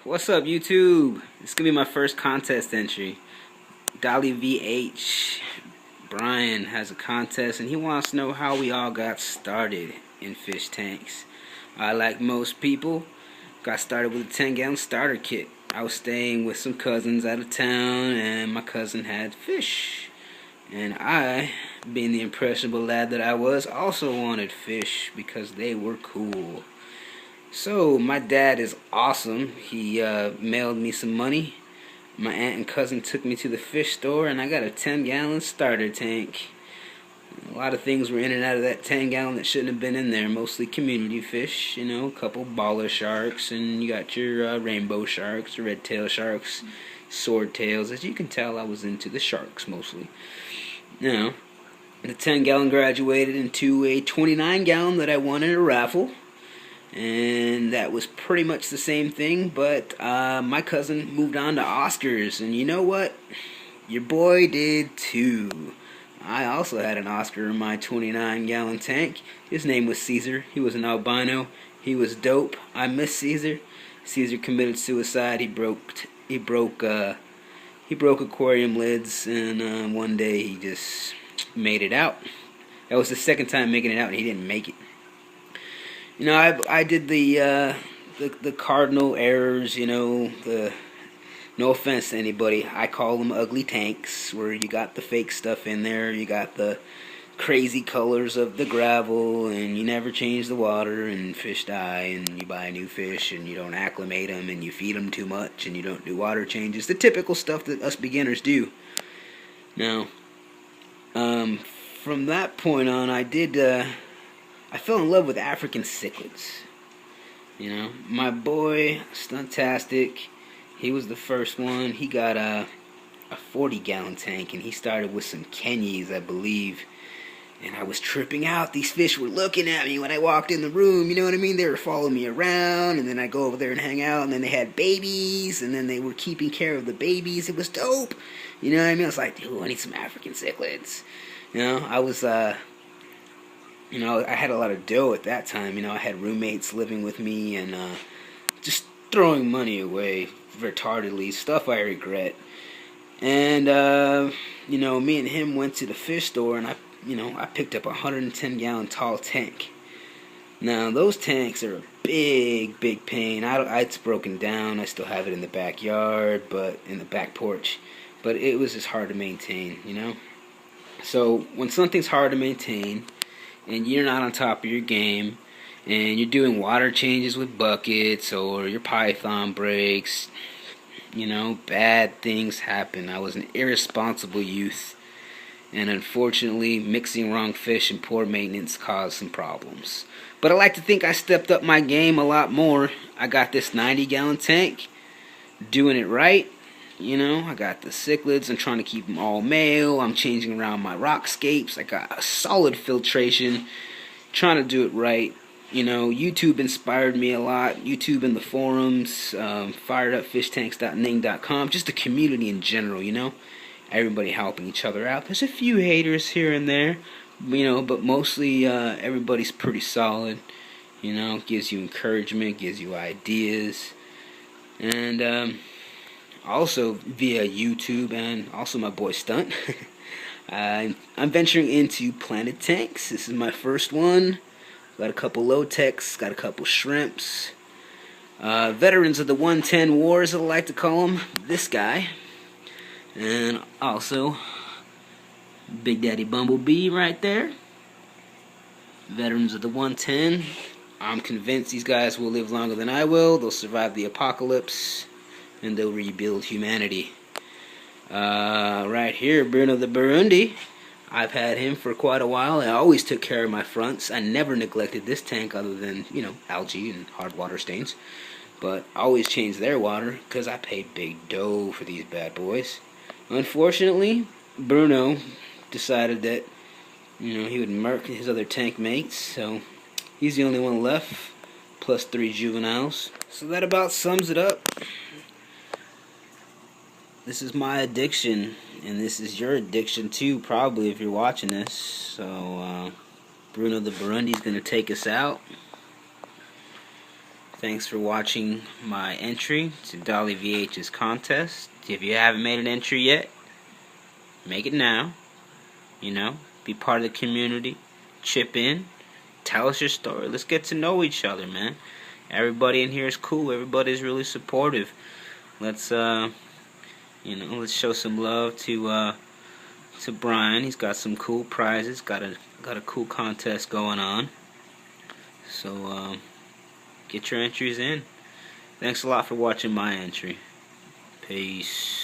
What's up, YouTube? This gonna be my first contest entry. Dahlyvh Brian has a contest and he wants to know how we all got started in fish tanks. I, like most people, got started with a 10-gallon starter kit. I was staying with some cousins out of town and my cousin had fish. And I, being the impressionable lad that I was, also wanted fish because they were cool. So my dad is awesome. He mailed me some money. My aunt and cousin took me to the fish store and I got a 10-gallon starter tank. A lot of things were in and out of that 10-gallon that shouldn't have been in there. Mostly community fish, you know, a couple baller sharks, and you got your rainbow sharks, red tail sharks, sword tails. As you can tell, I was into the sharks mostly. Now, the 10-gallon graduated into a 29-gallon that I won in a raffle. And that was pretty much the same thing, but my cousin moved on to Oscars, and you know what? Your boy did too. I also had an Oscar in my 29-gallon tank. His name was Caesar. He was an albino. He was dope. I miss Caesar. Caesar committed suicide. He broke aquarium lids, and one day he just made it out. That was the second time making it out, and he didn't make it. You know, I did the cardinal errors, you know, no offense to anybody, I call them ugly tanks, where you got the fake stuff in there, you got the crazy colors of the gravel, and you never change the water, and fish die, and you buy new fish, and you don't acclimate them, and you feed them too much, and you don't do water changes, the typical stuff that us beginners do. Now, from that point on, I fell in love with African cichlids. You know, my boy, Stuntastic, he was the first one. He got a 40-gallon tank, and he started with some Kenyes, I believe. And I was tripping out. These fish were looking at me when I walked in the room, you know what I mean? They were following me around, and then I'd go over there and hang out, and then they had babies, and then they were keeping care of the babies. It was dope. You know what I mean? I was like, dude, I need some African cichlids. You know, I was, you know, I had a lot of dough at that time. You know, I had roommates living with me and just throwing money away retardedly, stuff I regret. And, you know, me and him went to the fish store and I picked up a 110-gallon tall tank. Now, those tanks are a big, big pain. It's broken down. I still have it in the backyard, but in the back porch. But it was just hard to maintain, you know. So, when something's hard to maintain, and you're not on top of your game, and you're doing water changes with buckets, or your python breaks, you know, bad things happen. I was an irresponsible youth, and unfortunately, mixing wrong fish and poor maintenance caused some problems. But I like to think I stepped up my game a lot more. I got this 90-gallon tank, doing it right. You know, I got the cichlids. I'm trying to keep them all male. I'm changing around my rockscapes. I got a solid filtration. Trying to do it right. You know, YouTube inspired me a lot. YouTube and the forums, firedupfishtanks.ning.com. Just the community in general, you know. Everybody helping each other out. There's a few haters here and there, you know, but mostly everybody's pretty solid. You know, gives you encouragement, gives you ideas. And, also via YouTube and also my boy Stunt. I'm venturing into planted tanks. This is my first one. Got a couple low techs, got a couple shrimps. Veterans of the 110 wars, I like to call them. This guy. And also Big Daddy Bumblebee right there. Veterans of the 110. I'm convinced these guys will live longer than I will. They'll survive the apocalypse. And they'll rebuild humanity. Right here, Bruno the Burundi. I've had him for quite a while. I always took care of my fronts. I never neglected this tank other than, you know, algae and hard water stains. But I always changed their water because I paid big dough for these bad boys. Unfortunately, Bruno decided that, you know, he would murk his other tank mates. So he's the only one left, plus 3 juveniles. So that about sums it up. This is my addiction, and this is your addiction too, probably, if you're watching this. So, Bruno the Burundi's going to take us out. Thanks for watching my entry to Dahlyvh's contest. If you haven't made an entry yet, make it now. Be part of the community. Chip in. Tell us your story. Let's get to know each other, man. Everybody in here is cool. Everybody's really supportive. Let's let's show some love to Brian. He's got some cool prizes. Got a cool contest going on. So get your entries in. Thanks a lot for watching my entry. Peace.